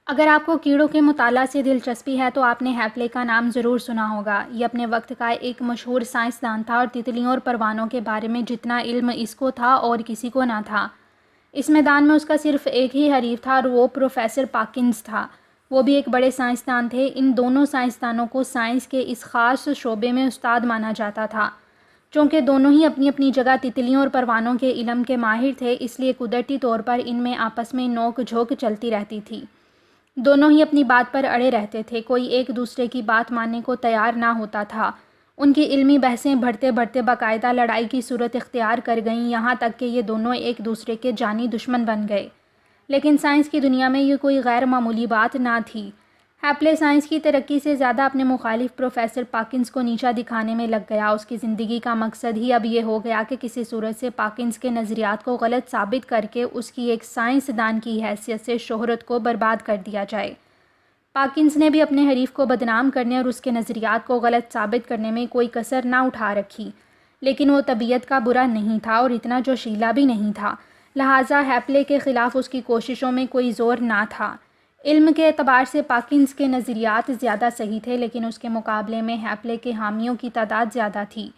اگر آپ کو کیڑوں کے مطالعہ سے دلچسپی ہے تو آپ نے ہیپلے کا نام ضرور سنا ہوگا۔ یہ اپنے وقت کا ایک مشہور سائنسدان تھا اور تتلیوں اور پروانوں کے بارے میں جتنا علم اس کو تھا اور کسی کو نہ تھا۔ اس میدان میں اس کا صرف ایک ہی حریف تھا اور وہ پروفیسر پاکنز تھا۔ وہ بھی ایک بڑے سائنسدان تھے۔ ان دونوں سائنسدانوں کو سائنس کے اس خاص شعبے میں استاد مانا جاتا تھا۔ چونکہ دونوں ہی اپنی اپنی جگہ تتلیوں اور پروانوں کے علم کے ماہر تھے، اس لیے قدرتی طور پر ان میں آپس میں نوک جھوک چلتی رہتی تھی۔ دونوں ہی اپنی بات پر اڑے رہتے تھے، کوئی ایک دوسرے کی بات ماننے کو تیار نہ ہوتا تھا۔ ان کی علمی بحثیں بڑھتے بڑھتے باقاعدہ لڑائی کی صورت اختیار کر گئیں، یہاں تک کہ یہ دونوں ایک دوسرے کے جانی دشمن بن گئے۔ لیکن سائنس کی دنیا میں یہ کوئی غیر معمولی بات نہ تھی۔ ہیپلے سائنس کی ترقی سے زیادہ اپنے مخالف پروفیسر پاکنز کو نیچا دکھانے میں لگ گیا۔ اس کی زندگی کا مقصد ہی اب یہ ہو گیا کہ کسی صورت سے پاکنز کے نظریات کو غلط ثابت کر کے اس کی ایک سائنسدان کی حیثیت سے شہرت کو برباد کر دیا جائے۔ پاکنز نے بھی اپنے حریف کو بدنام کرنے اور اس کے نظریات کو غلط ثابت کرنے میں کوئی کسر نہ اٹھا رکھی، لیکن وہ طبیعت کا برا نہیں تھا اور اتنا جوشیلا بھی نہیں تھا، لہٰذا ہیپلے کے خلاف اس کی کوششوں میں کوئی زور نہ تھا۔ علم کے اعتبار سے پاکنز کے نظریات زیادہ صحیح تھے، لیکن اس کے مقابلے میں ہیپلے کے حامیوں کی تعداد زیادہ تھی۔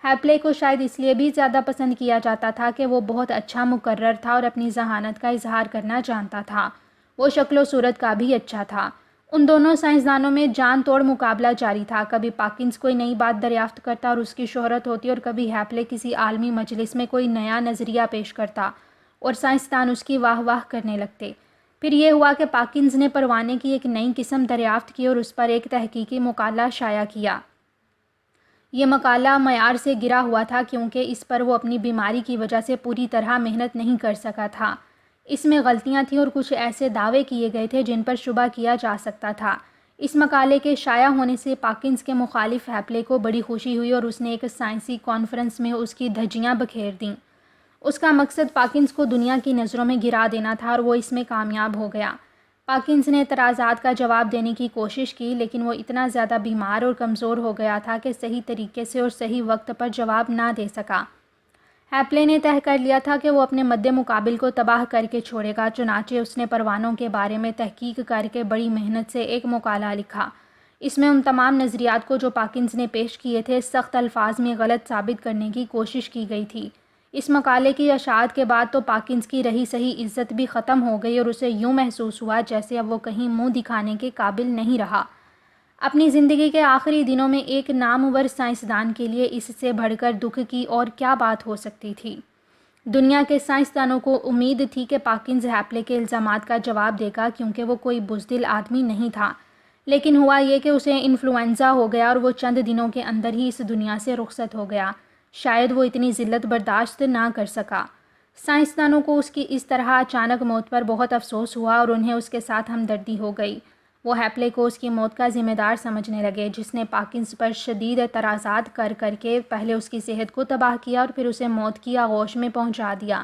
ہیپلے کو شاید اس لیے بھی زیادہ پسند کیا جاتا تھا کہ وہ بہت اچھا مقرر تھا اور اپنی ذہانت کا اظہار کرنا جانتا تھا۔ وہ شکل و صورت کا بھی اچھا تھا۔ ان دونوں سائنسدانوں میں جان توڑ مقابلہ جاری تھا۔ کبھی پاکنز کوئی نئی بات دریافت کرتا اور اس کی شہرت ہوتی، اور کبھی ہیپلے کسی عالمی مجلس میں کوئی نیا نظریہ پیش کرتا اور سائنسدان اس کی واہ واہ کرنے لگتے۔ پھر یہ ہوا کہ پاکنز نے پروانے کی ایک نئی قسم دریافت کی اور اس پر ایک تحقیقی مقالہ شائع کیا۔ یہ مقالہ معیار سے گرا ہوا تھا کیونکہ اس پر وہ اپنی بیماری کی وجہ سے پوری طرح محنت نہیں کر سکا تھا۔ اس میں غلطیاں تھیں اور کچھ ایسے دعوے کیے گئے تھے جن پر شبہ کیا جا سکتا تھا۔ اس مقالے کے شائع ہونے سے پاکنز کے مخالف ہیپلے کو بڑی خوشی ہوئی اور اس نے ایک سائنسی کانفرنس میں اس کی دھجیاں بکھیر دیں۔ اس کا مقصد پاکنز کو دنیا کی نظروں میں گرا دینا تھا اور وہ اس میں کامیاب ہو گیا۔ پاکنز نے اعتراضات کا جواب دینے کی کوشش کی، لیکن وہ اتنا زیادہ بیمار اور کمزور ہو گیا تھا کہ صحیح طریقے سے اور صحیح وقت پر جواب نہ دے سکا۔ ہیپلے نے طے کر لیا تھا کہ وہ اپنے مد مقابل کو تباہ کر کے چھوڑے گا، چنانچہ اس نے پروانوں کے بارے میں تحقیق کر کے بڑی محنت سے ایک مقالہ لکھا۔ اس میں ان تمام نظریات کو جو پاکنز نے پیش کیے تھے سخت الفاظ میں غلط ثابت کرنے کی کوشش کی گئی تھی۔ اس مقالے کی اشاعت کے بعد تو پاکنز کی رہی صحیح عزت بھی ختم ہو گئی اور اسے یوں محسوس ہوا جیسے اب وہ کہیں منہ دکھانے کے قابل نہیں رہا۔ اپنی زندگی کے آخری دنوں میں ایک نامور سائنسدان کے لیے اس سے بڑھ کر دکھ کی اور کیا بات ہو سکتی تھی؟ دنیا کے سائنسدانوں کو امید تھی کہ پاکنز ہیپلے کے الزامات کا جواب دے گا کیونکہ وہ کوئی بزدل آدمی نہیں تھا، لیکن ہوا یہ کہ اسے انفلوئنزا ہو گیا اور وہ چند دنوں کے اندر ہی اس دنیا سے رخصت ہو گیا۔ شاید وہ اتنی ذلت برداشت نہ کر سکا۔ سائنسدانوں کو اس کی اس طرح اچانک موت پر بہت افسوس ہوا اور انہیں اس کے ساتھ ہمدردی ہو گئی۔ وہ ہیپلے کو اس کی موت کا ذمہ دار سمجھنے لگے، جس نے پاکنز پر شدید اعتراضات کر کے پہلے اس کی صحت کو تباہ کیا اور پھر اسے موت کی آغوش میں پہنچا دیا۔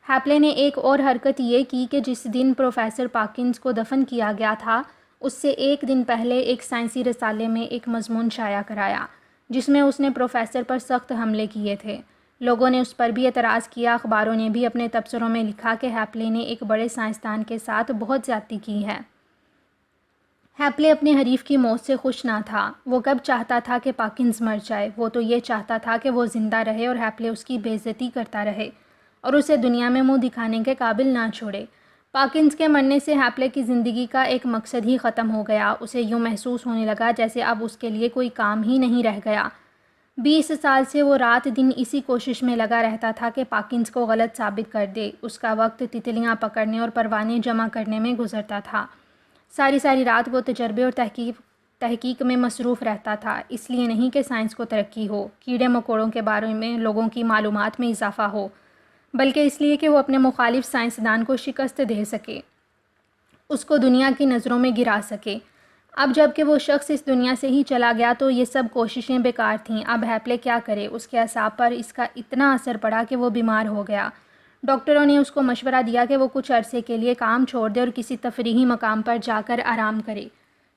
ہیپلے نے ایک اور حرکت یہ کی کہ جس دن پروفیسر پاکنز کو دفن کیا گیا تھا اس سے ایک دن پہلے ایک سائنسی رسالے میں ایک مضمون شائع کرایا جس میں اس نے پروفیسر پر سخت حملے کیے تھے۔ لوگوں نے اس پر بھی اعتراض کیا۔ اخباروں نے بھی اپنے تبصروں میں لکھا کہ ہیپلے نے ایک بڑے سائنسدان کے ساتھ بہت زیادتی کی ہے۔ ہیپلے اپنے حریف کی موت سے خوش نہ تھا۔ وہ کب چاہتا تھا کہ پاکنز مر جائے؟ وہ تو یہ چاہتا تھا کہ وہ زندہ رہے اور ہیپلے اس کی بے عزتی کرتا رہے اور اسے دنیا میں منہ دکھانے کے قابل نہ چھوڑے۔ پاکنز کے مرنے سے ہیپلے کی زندگی کا ایک مقصد ہی ختم ہو گیا۔ اسے یوں محسوس ہونے لگا جیسے اب اس کے لیے کوئی کام ہی نہیں رہ گیا۔ 20 سال سے وہ رات دن اسی کوشش میں لگا رہتا تھا کہ پاکنز کو غلط ثابت کر دے۔ اس کا وقت تتلیاں پکڑنے اور پروانے جمع کرنے میں گزرتا تھا۔ ساری رات وہ تجربے اور تحقیق میں مصروف رہتا تھا، اس لیے نہیں کہ سائنس کو ترقی ہو، کیڑے مکوڑوں کے بارے میں لوگوں کی معلومات میں اضافہ ہو، بلکہ اس لیے کہ وہ اپنے مخالف سائنسدان کو شکست دے سکے، اس کو دنیا کی نظروں میں گرا سکے۔ اب جب کہ وہ شخص اس دنیا سے ہی چلا گیا تو یہ سب کوششیں بیکار تھیں۔ اب ہیپلے کیا کرے؟ اس کے اعصاب پر اس کا اتنا اثر پڑا کہ وہ بیمار ہو گیا۔ ڈاکٹروں نے اس کو مشورہ دیا کہ وہ کچھ عرصے کے لیے کام چھوڑ دے اور کسی تفریحی مقام پر جا کر آرام کرے۔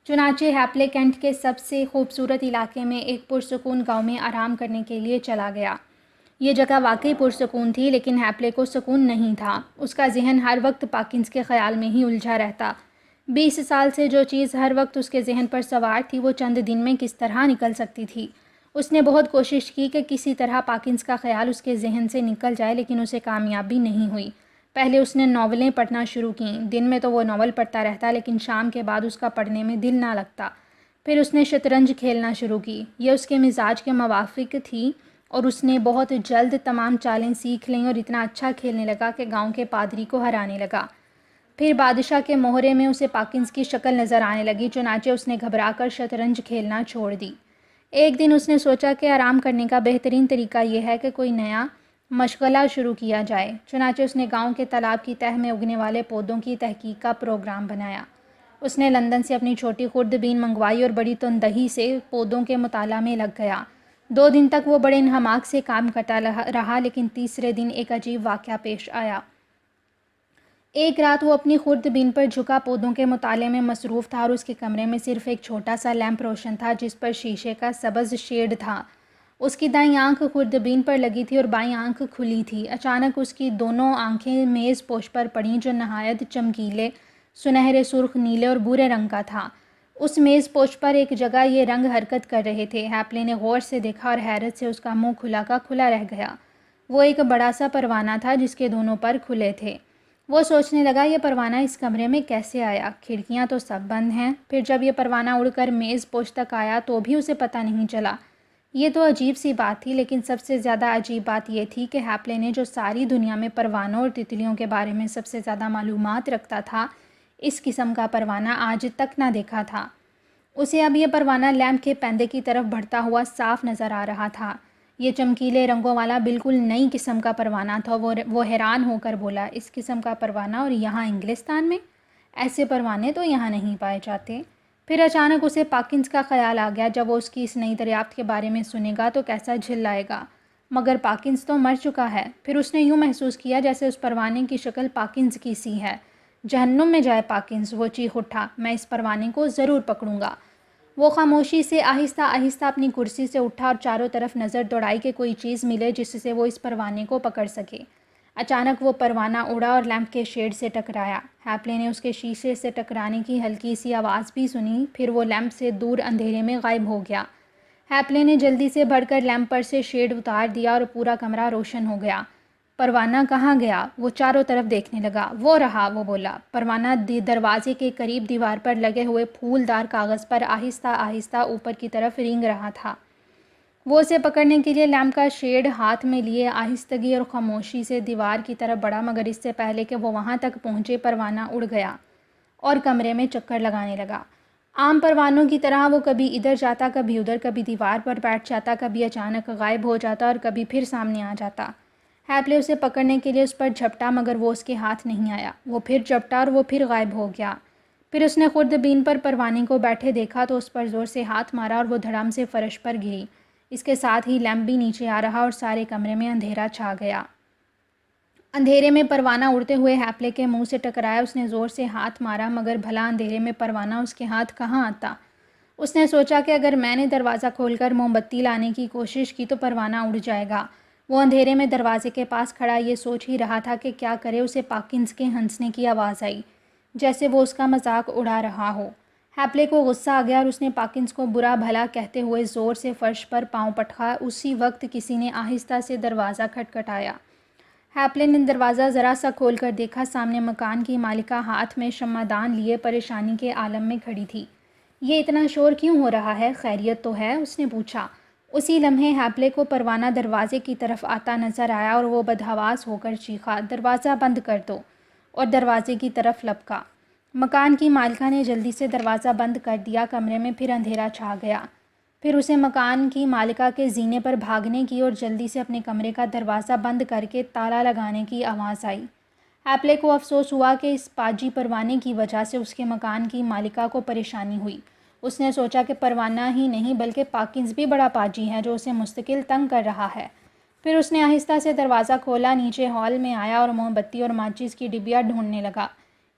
چنانچہ ہیپلے کینٹ کے سب سے خوبصورت علاقے میں ایک پرسکون گاؤں میں آرام کرنے کے لیے چلا گیا۔ یہ جگہ واقعی پرسکون تھی، لیکن ہیپلے کو سکون نہیں تھا۔ اس کا ذہن ہر وقت پاکنز کے خیال میں ہی الجھا رہتا۔ 20 سال سے جو چیز ہر وقت اس کے ذہن پر سوار تھی وہ چند دن میں کس طرح نکل سکتی تھی؟ اس نے بہت کوشش کی کہ کسی طرح پاکنز کا خیال اس کے ذہن سے نکل جائے، لیکن اسے کامیابی نہیں ہوئی۔ پہلے اس نے ناولیں پڑھنا شروع کیں۔ دن میں تو وہ ناول پڑھتا رہتا، لیکن شام کے بعد اس کا پڑھنے میں دل نہ لگتا۔ پھر اس نے شطرنج کھیلنا شروع کی۔ یہ اس کے مزاج کے موافق تھی اور اس نے بہت جلد تمام چالیں سیکھ لیں اور اتنا اچھا کھیلنے لگا کہ گاؤں کے پادری کو ہرانے لگا۔ پھر بادشاہ کے مہرے میں اسے پاکنز کی شکل نظر آنے لگی، چنانچہ اس نے گھبرا کر شطرنج کھیلنا چھوڑ دی۔ ایک دن اس نے سوچا کہ آرام کرنے کا بہترین طریقہ یہ ہے کہ کوئی نیا مشغلہ شروع کیا جائے۔ چنانچہ اس نے گاؤں کے تالاب کی تہہ میں اگنے والے پودوں کی تحقیق کا پروگرام بنایا۔ اس نے لندن سے اپنی چھوٹی خوردبین منگوائی اور بڑی تندہی سے پودوں کے مطالعہ میں لگ گیا۔ 2 دن تک وہ بڑے انہماک سے کام کرتا رہا، لیکن تیسرے دن ایک عجیب واقعہ پیش آیا۔ ایک رات وہ اپنی خوردبین پر جھکا پودوں کے مطالعے میں مصروف تھا اور اس کے کمرے میں صرف ایک چھوٹا سا لیمپ روشن تھا جس پر شیشے کا سبز شیڈ تھا۔ اس کی دائیں آنکھ خوردبین پر لگی تھی اور بائیں آنکھ کھلی تھی۔ اچانک اس کی دونوں آنکھیں میز پوش پر پڑیں جو نہایت چمکیلے، سنہرے، سرخ، نیلے اور بھورے رنگ کا تھا۔ اس میز پوش پر ایک جگہ یہ رنگ حرکت کر رہے تھے۔ ہیپلے نے غور سے دیکھا اور حیرت سے اس کا منہ کھلا کا کھلا رہ گیا۔ وہ ایک بڑا سا پروانہ تھا جس کے دونوں پر کھلے تھے۔ وہ سوچنے لگا یہ پروانہ اس کمرے میں کیسے آیا؟ کھڑکیاں تو سب بند ہیں۔ پھر جب یہ پروانہ اڑ کر میز پوش تک آیا تو بھی اسے پتہ نہیں چلا۔ یہ تو عجیب سی بات تھی، لیکن سب سے زیادہ عجیب بات یہ تھی کہ ہیپلے نے جو ساری دنیا میں پروانوں اور تتلیوں کے بارے میں سب سے زیادہ معلومات رکھتا تھا، اس قسم کا پروانہ آج تک نہ دیکھا تھا۔ اسے اب یہ پروانہ لیمپ کے پیندے کی طرف بڑھتا ہوا صاف نظر آ رہا تھا۔ یہ چمکیلے رنگوں والا بالکل نئی قسم کا پروانہ تھا۔ وہ حیران ہو کر بولا، اس قسم کا پروانہ اور یہاں انگلستان میں؟ ایسے پروانے تو یہاں نہیں پائے جاتے۔ پھر اچانک اسے پاکنز کا خیال آ گیا، جب وہ اس کی اس نئی دریافت کے بارے میں سنے گا تو کیسا جھلائے گا، مگر پاکنز تو مر چکا ہے۔ پھر اس نے یوں محسوس کیا جیسے اس پروانے کی شکل پاکنز کی سی ہے۔ جہنم میں جائے پاکنز، وہ چیخ اٹھا، میں اس پروانے کو ضرور پکڑوں گا۔ وہ خاموشی سے آہستہ آہستہ اپنی کرسی سے اٹھا اور چاروں طرف نظر دوڑائی کہ کوئی چیز ملے جس سے وہ اس پروانے کو پکڑ سکے۔ اچانک وہ پروانہ اڑا اور لیمپ کے شیڈ سے ٹکرایا۔ ہیپلے نے اس کے شیشے سے ٹکرانے کی ہلکی سی آواز بھی سنی، پھر وہ لیمپ سے دور اندھیرے میں غائب ہو گیا۔ ہیپلے نے جلدی سے بڑھ کر لیمپ پر سے شیڈ اتار دیا اور پورا کمرہ روشن ہو گیا۔ پروانہ کہاں گیا؟ وہ چاروں طرف دیکھنے لگا۔ وہ رہا، وہ بولا۔ پروانہ دروازے کے قریب دیوار پر لگے ہوئے پھولدار کاغذ پر آہستہ آہستہ اوپر کی طرف رینگ رہا تھا۔ وہ اسے پکڑنے کے لیے لیمپ کا شیڈ ہاتھ میں لیے آہستگی اور خاموشی سے دیوار کی طرف بڑھا، مگر اس سے پہلے کہ وہ وہاں تک پہنچے پروانہ اڑ گیا اور کمرے میں چکر لگانے لگا۔ عام پروانوں کی طرح وہ کبھی ادھر جاتا، کبھی ادھر، کبھی دیوار پر بیٹھ جاتا، کبھی اچانک غائب ہو جاتا اور کبھی پھر سامنے آ جاتا۔ ہیپلے اسے پکڑنے کے لیے اس پر جھپٹا، مگر وہ اس کے ہاتھ نہیں آیا۔ وہ پھر جھپٹا اور وہ پھر غائب ہو گیا۔ پھر اس نے خوردبین پر پروانے کو بیٹھے دیکھا تو اس پر زور سے ہاتھ مارا اور وہ دھڑام سے فرش پر گری۔ اس کے ساتھ ہی لیمپ بھی نیچے آ رہا اور سارے کمرے میں اندھیرا چھا گیا۔ اندھیرے میں پروانہ اڑتے ہوئے ہیپلے کے منہ سے ٹکرایا۔ اس نے زور سے ہاتھ مارا، مگر بھلا اندھیرے میں پروانہ اس کے ہاتھ کہاں آتا؟ اس نے سوچا کہ اگر میں نے دروازہ کھول کر موم بتی لانے کی کوشش کی تو پروانہ اڑ جائے گا۔ وہ اندھیرے میں دروازے کے پاس کھڑا یہ سوچ ہی رہا تھا کہ کیا کرے، اسے پاکنز کے ہنسنے کی آواز آئی، جیسے وہ اس کا مذاق اڑا رہا ہو۔ ہیپلے کو غصہ آ گیا اور اس نے پاکنز کو برا بھلا کہتے ہوئے زور سے فرش پر پاؤں پٹکا۔ اسی وقت کسی نے آہستہ سے دروازہ کھٹکھٹایا۔ ہیپلے نے دروازہ ذرا سا کھول کر دیکھا، سامنے مکان کی مالکہ ہاتھ میں شمعدان لیے پریشانی کے عالم میں کھڑی تھی۔ یہ اتنا شور کیوں ہو رہا ہے؟ خیریت تو ہے؟ اس نے پوچھا۔ اسی لمحے ہیپلے کو پروانہ دروازے کی طرف آتا نظر آیا اور وہ بدحواس ہو کر چیخا، دروازہ بند کر دو، اور دروازے کی طرف لپکا۔ مکان کی مالکہ نے جلدی سے دروازہ بند کر دیا۔ کمرے میں پھر اندھیرا چھا گیا۔ پھر اسے مکان کی مالکہ کے زینے پر بھاگنے کی اور جلدی سے اپنے کمرے کا دروازہ بند کر کے تالا لگانے کی آواز آئی۔ ہیپلے کو افسوس ہوا کہ اس پاجی پروانے کی وجہ سے اس کے مکان کی مالکہ کو پریشانی ہوئی۔ اس نے سوچا کہ پروانہ ہی نہیں بلکہ پاکنز بھی بڑا پاجی ہے جو اسے مستقل تنگ کر رہا ہے۔ پھر اس نے آہستہ سے دروازہ کھولا، نیچے ہال میں آیا اور موم بتی اور ماچس کی ڈبیا ڈھونڈنے لگا۔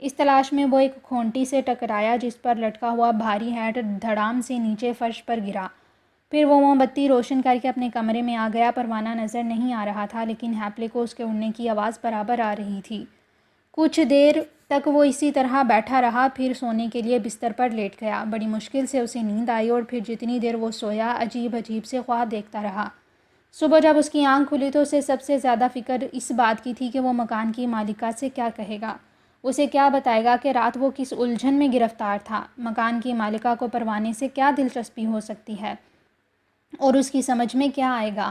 اس تلاش میں وہ ایک کھونٹی سے ٹکرایا جس پر لٹکا ہوا بھاری ہیٹ دھڑام سے نیچے فرش پر گرا۔ پھر وہ موم بتی روشن کر کے اپنے کمرے میں آ گیا۔ پروانہ نظر نہیں آ رہا تھا، لیکن ہیپلے کو اس کے اڑنے کی آواز برابر آ رہی تھی۔ کچھ دیر تک وہ اسی طرح بیٹھا رہا، پھر سونے کے لیے بستر پر لیٹ گیا۔ بڑی مشکل سے اسے نیند آئی اور پھر جتنی دیر وہ سویا عجیب عجیب سے خواب دیکھتا رہا۔ صبح جب اس کی آنکھ کھلی تو اسے سب سے زیادہ فکر اس بات کی تھی کہ وہ مکان کی مالکہ سے کیا کہے گا، اسے کیا بتائے گا کہ رات وہ کس الجھن میں گرفتار تھا۔ مکان کی مالکہ کو پروانے سے کیا دلچسپی ہو سکتی ہے اور اس کی سمجھ میں کیا آئے گا؟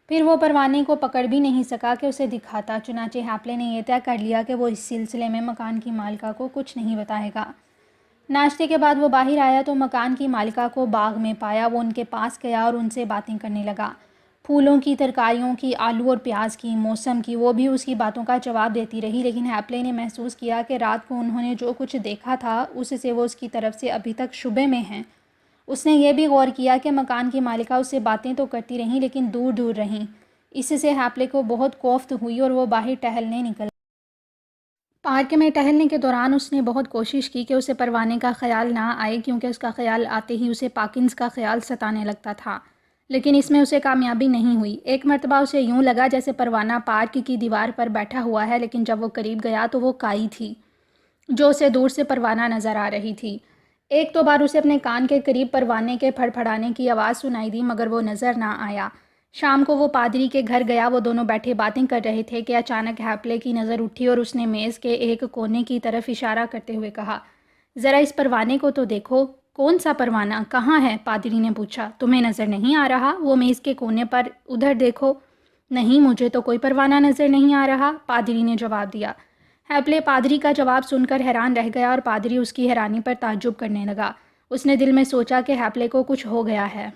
پھر وہ پروانے کو پکڑ بھی نہیں سکا کہ اسے دکھاتا۔ چنانچہ ہیپلے نے یہ طے کر لیا کہ وہ اس سلسلے میں مکان کی مالکہ کو کچھ نہیں بتائے گا۔ ناشتے کے بعد وہ باہر آیا تو مکان کی مالکہ کو باغ میں پایا۔ وہ ان کے پاس گیا اور ان سے باتیں کرنے لگا، پھولوں کی، ترکاریوں کی، آلو اور پیاز کی، موسم کی۔ وہ بھی اس کی باتوں کا جواب دیتی رہی، لیکن ہیپلے نے محسوس کیا کہ رات کو انہوں نے جو کچھ دیکھا تھا اس سے وہ اس کی طرف سے ابھی تک شبے میں ہیں۔ اس نے یہ بھی غور کیا کہ مکان کی مالکہ اس سے باتیں تو کرتی رہیں لیکن دور دور رہیں۔ اس سے ہیپلے کو بہت کوفت ہوئی اور وہ باہر ٹہلنے نکل۔ پارک میں ٹہلنے کے دوران اس نے بہت کوشش کی کہ اسے پروانے کا خیال نہ آئے، کیونکہ اس کا خیال آتے ہی اسے پاکنز کا خیال ستانے لگتا تھا، لیکن اس میں اسے کامیابی نہیں ہوئی۔ ایک مرتبہ اسے یوں لگا جیسے پروانہ پارک کی دیوار پر بیٹھا ہوا ہے، لیکن جب وہ قریب گیا تو وہ کائی تھی جو اسے دور سے پروانہ نظر آ رہی تھی۔ ایک دو بار اسے اپنے کان کے قریب پروانے کے پھڑپھڑانے کی آواز سنائی دی، مگر وہ نظر نہ آیا۔ شام کو وہ پادری کے گھر گیا۔ وہ دونوں بیٹھے باتیں کر رہے تھے کہ اچانک ہیپلے کی نظر اٹھی اور اس نے میز کے ایک کونے کی طرف اشارہ کرتے ہوئے کہا، ذرا اس پروانے کو تو دیکھو۔ کون سا پروانہ؟ کہاں ہے؟ پادری نے پوچھا۔ تمہیں نظر نہیں آ رہا؟ وہ میز کے کونے پر ادھر دیکھو۔ نہیں، مجھے تو کوئی پروانہ نظر نہیں آ رہا، پادری نے جواب دیا۔ ہیپلے پادری کا جواب سن کر حیران رہ گیا اور پادری اس کی حیرانی پر تعجب کرنے لگا۔ اس نے دل میں سوچا کہ ہیپلے کو کچھ ہو گیا ہے۔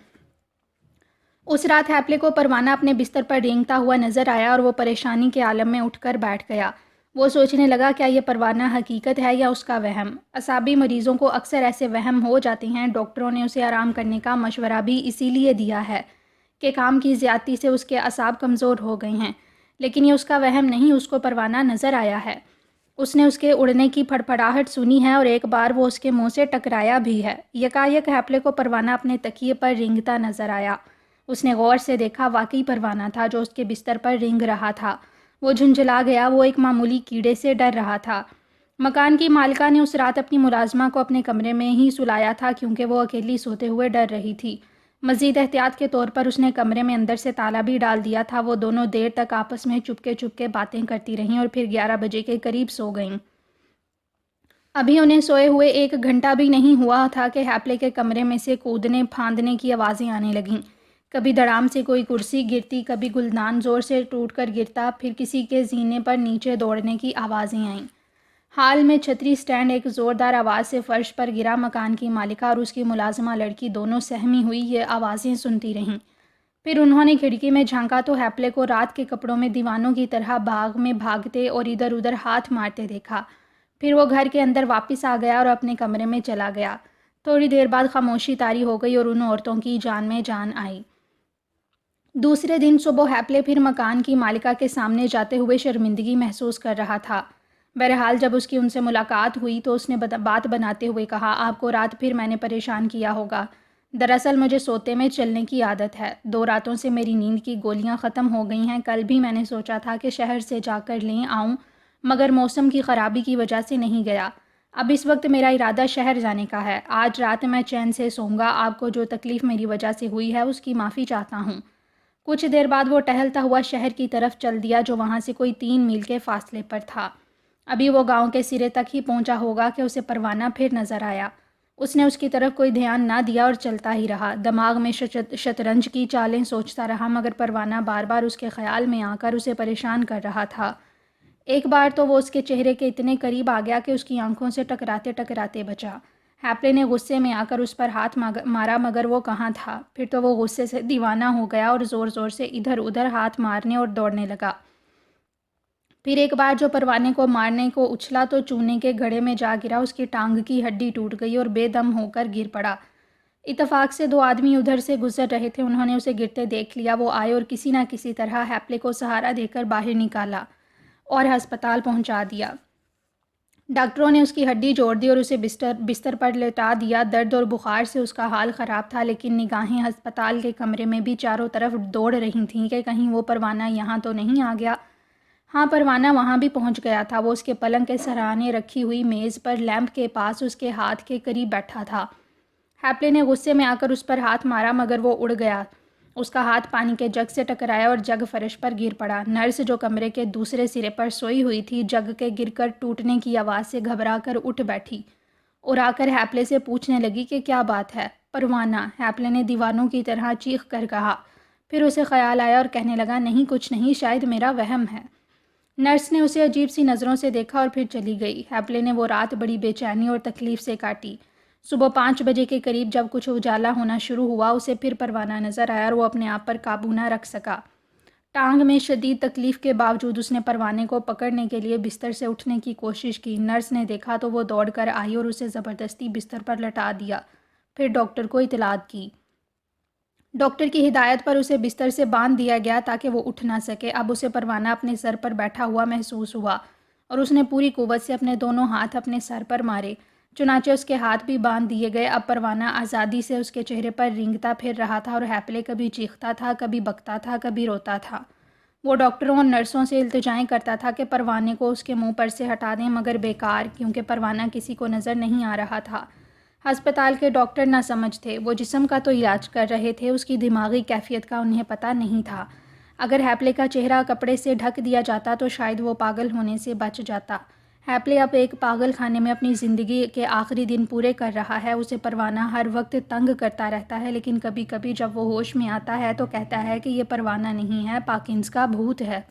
اس رات ہیپلے کو پروانہ اپنے بستر پر رینگتا ہوا نظر آیا اور وہ پریشانی کے عالم میں اٹھ کر بیٹھ گیا۔ وہ سوچنے لگا، کیا یہ پروانہ حقیقت ہے یا اس کا وہم؟ اعصابی مریضوں کو اکثر ایسے وہم ہو جاتے ہیں۔ ڈاکٹروں نے اسے آرام کرنے کا مشورہ بھی اسی لیے دیا ہے کہ کام کی زیادتی سے اس کے اعصاب کمزور ہو گئے ہیں، لیکن یہ اس کا وہم نہیں، اس کو پروانہ نظر آیا ہے۔ اس نے اس کے اڑنے کی پھڑپڑاہٹ سنی ہے اور ایک بار وہ اس کے منہ سے ٹکرایا بھی ہے۔ یکایک ہیپلے کو پروانہ اپنے تکیے پر رینگتا نظر آیا۔ اس نے غور سے دیکھا، واقعی پروانہ تھا جو اس کے بستر پر رینگ رہا تھا۔ وہ جھنجھلا گیا، وہ ایک معمولی کیڑے سے ڈر رہا تھا۔ مکان کی مالکہ نے اس رات اپنی ملازمہ کو اپنے کمرے میں ہی سلایا تھا، کیونکہ وہ اکیلی سوتے ہوئے ڈر رہی تھی۔ مزید احتیاط کے طور پر اس نے کمرے میں اندر سے تالا بھی ڈال دیا تھا۔ وہ دونوں دیر تک آپس میں چپکے چپکے باتیں کرتی رہیں اور پھر 11 بجے کے قریب سو گئیں۔ ابھی انہیں سوئے ہوئے 1 گھنٹہ بھی نہیں ہوا تھا کہ ہیپلے کے کمرے میں سے کودنے پھاندنے کی آوازیں آنے لگیں۔ کبھی دڑام سے کوئی کرسی گرتی، کبھی گلدان زور سے ٹوٹ کر گرتا، پھر کسی کے زینے پر نیچے دوڑنے کی آوازیں آئیں۔ حال میں چھتری سٹینڈ ایک زوردار آواز سے فرش پر گرا۔ مکان کی مالکہ اور اس کی ملازمہ لڑکی دونوں سہمی ہوئی یہ آوازیں سنتی رہیں۔ پھر انہوں نے کھڑکی میں جھانکا تو ہیپلے کو رات کے کپڑوں میں دیوانوں کی طرح باغ میں بھاگتے اور ادھر ادھر ہاتھ مارتے دیکھا۔ پھر وہ گھر کے اندر واپس آ گیا اور اپنے کمرے میں چلا گیا۔ تھوڑی دیر بعد خاموشی طاری ہو گئی اور ان عورتوں کی جان میں جان آئی۔ دوسرے دن صبح ہیپلے پھر مکان کی مالکہ کے سامنے جاتے ہوئے شرمندگی محسوس کر رہا تھا۔ بہرحال جب اس کی ان سے ملاقات ہوئی تو اس نے بات بناتے ہوئے کہا، آپ کو رات پھر میں نے پریشان کیا ہوگا۔ دراصل مجھے سوتے میں چلنے کی عادت ہے۔ 2 راتوں سے میری نیند کی گولیاں ختم ہو گئی ہیں۔ کل بھی میں نے سوچا تھا کہ شہر سے جا کر لے آؤں، مگر موسم کی خرابی کی وجہ سے نہیں گیا۔ اب اس وقت میرا ارادہ شہر جانے کا ہے۔ آج رات میں چین سے سوؤں گا۔ آپ کو جو تکلیف میری وجہ سے ہوئی ہے اس کی معافی چاہتا ہوں۔ کچھ دیر بعد وہ ٹہلتا ہوا شہر کی طرف چل دیا، جو وہاں سے کوئی 3 میل کے فاصلے پر تھا۔ ابھی وہ گاؤں کے سرے تک ہی پہنچا ہوگا کہ اسے پروانہ پھر نظر آیا۔ اس نے اس کی طرف کوئی دھیان نہ دیا اور چلتا ہی رہا۔ دماغ میں شطرنج کی چالیں سوچتا رہا، مگر پروانہ بار بار اس کے خیال میں آ کر اسے پریشان کر رہا تھا۔ ایک بار تو وہ اس کے چہرے کے اتنے قریب آ گیا کہ اس کی آنکھوں سے ٹکراتے ٹکراتے بچا۔ ہیپلے نے غصے میں آ کر اس پر ہاتھ مارا، مگر وہ کہاں تھا۔ پھر تو وہ غصے سے دیوانہ ہو گیا اور زور زور سے ادھر ادھر ہاتھ مارنے اور دوڑنے لگا۔ پھر ایک بار جو پروانے کو مارنے کو اچھلا تو چونے کے گڑھے میں جا گرا۔ اس کی ٹانگ کی ہڈی ٹوٹ گئی اور بے دم ہو کر گر پڑا۔ اتفاق سے 2 آدمی ادھر سے گزر رہے تھے۔ انہوں نے اسے گرتے دیکھ لیا۔ وہ آئے اور کسی نہ کسی طرح ہیپلے کو سہارا دے کر باہر نکالا اور ہسپتال پہنچا دیا۔ ڈاکٹروں نے اس کی ہڈی جوڑ دی اور اسے بستر پر لٹا دیا۔ درد اور بخار سے اس کا حال خراب تھا، لیکن نگاہیں ہسپتال کے کمرے میں بھی چاروں طرف دوڑ رہی تھیں کہ کہیں وہ پروانہ یہاں تو نہیں آ گیا۔ ہاں، پروانہ وہاں بھی پہنچ گیا تھا۔ وہ اس کے پلنگ کے سرانے رکھی ہوئی میز پر لیمپ کے پاس اس کے ہاتھ کے قریب بیٹھا تھا۔ ہیپلے نے غصے میں آ کر اس پر ہاتھ مارا مگر وہ اڑ گیا۔ اس کا ہاتھ پانی کے جگ سے ٹکرایا اور جگ فرش پر گر پڑا۔ نرس جو کمرے کے دوسرے سرے پر سوئی ہوئی تھی جگ کے گر کر ٹوٹنے کی آواز سے گھبرا کر اٹھ بیٹھی اور آ کر ہیپلے سے پوچھنے لگی کہ کیا بات ہے؟ پروانہ، ہیپلے نے دیوانوں کی طرح چیخ کر کہا۔ پھر اسے خیال آیا اور کہنے لگا، نہیں کچھ نہیں، شاید میرا وہم ہے۔ نرس نے اسے عجیب سی نظروں سے دیکھا اور پھر چلی گئی۔ ہیپلے نے وہ رات بڑی بے چینی اور تکلیف سے کاٹی۔ صبح 5 بجے کے قریب جب کچھ اجالا ہونا شروع ہوا اسے پھر پروانہ نظر آیا اور وہ اپنے آپ پر قابو نہ رکھ سکا۔ ٹانگ میں شدید تکلیف کے باوجود اس نے پروانے کو پکڑنے کے لیے بستر سے اٹھنے کی کوشش کی۔ نرس نے دیکھا تو وہ دوڑ کر آئی اور اسے زبردستی بستر پر لٹا دیا، پھر ڈاکٹر کو اطلاع کی۔ ڈاکٹر کی ہدایت پر اسے بستر سے باندھ دیا گیا تاکہ وہ اٹھ نہ سکے۔ اب اسے پروانہ اپنے سر پر بیٹھا ہوا محسوس ہوا اور اس نے پوری قوت سے اپنے دونوں ہاتھ اپنے سر پر مارے۔ چنانچہ اس کے ہاتھ بھی باندھ دیے گئے۔ اب پروانہ آزادی سے اس کے چہرے پر رینگتا پھر رہا تھا اور ہیپلے کبھی چیختا تھا، کبھی بکتا تھا، کبھی روتا تھا۔ وہ ڈاکٹروں اور نرسوں سے التجائیں کرتا تھا کہ پروانے کو اس کے منہ پر سے ہٹا دیں مگر بیکار، کیونکہ پروانہ کسی کو نظر نہیں آ رہا تھا۔ ہسپتال کے ڈاکٹر نہ سمجھ تھے، وہ جسم کا تو علاج کر رہے تھے، اس کی دماغی کیفیت کا انہیں پتہ نہیں تھا۔ اگر ہیپلے کا چہرہ کپڑے سے ڈھک دیا جاتا تو شاید وہ پاگل ہونے سے بچ جاتا۔ ہیپلے اب ایک پاگل خانے میں اپنی زندگی کے آخری دن پورے کر رہا ہے۔ اسے پروانہ ہر وقت تنگ کرتا رہتا ہے، لیکن کبھی کبھی جب وہ ہوش میں آتا ہے تو کہتا ہے کہ یہ پروانہ نہیں ہے، پاکنز کا بھوت ہے۔